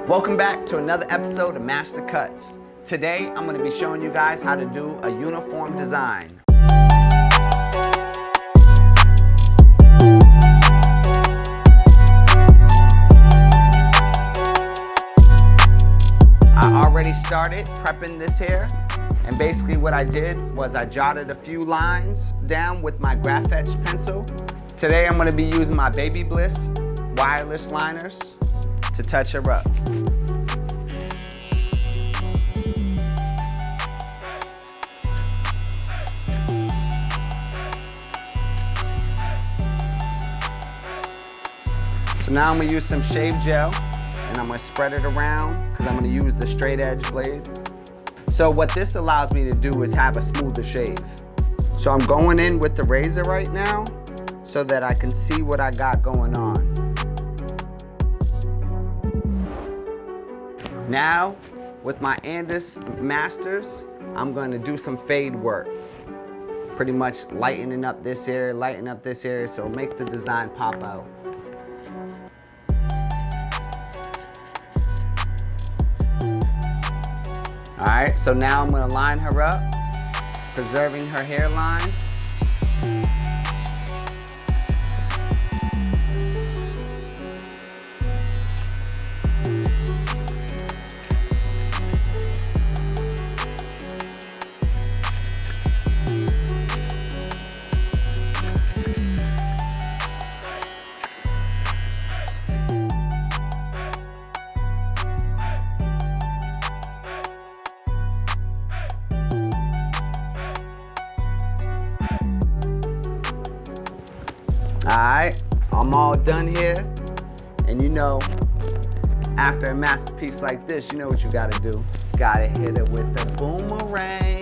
Welcome back to another episode of Master Cutz. Today, I'm going to be showing you guys how to do a uniform design. I already started prepping this here, and basically what I did was I jotted a few lines down with my graph etch pencil. Today, I'm going to be using my Baby Bliss wireless liners to touch her up. So now I'm going to use some shave gel and I'm going to spread it around because I'm going to use the straight edge blade. So what this allows me to do is have a smoother shave. So I'm going in with the razor right now so that I can see what I got going on. Now, with my Andis Masters, I'm going to do some fade work. Pretty much lightening up this area, so make the design pop out. All right, so now I'm going to line her up, preserving her hairline. Alright, I'm all done here, and you know, after a masterpiece like this, you know what you gotta do. Gotta hit it with a boomerang.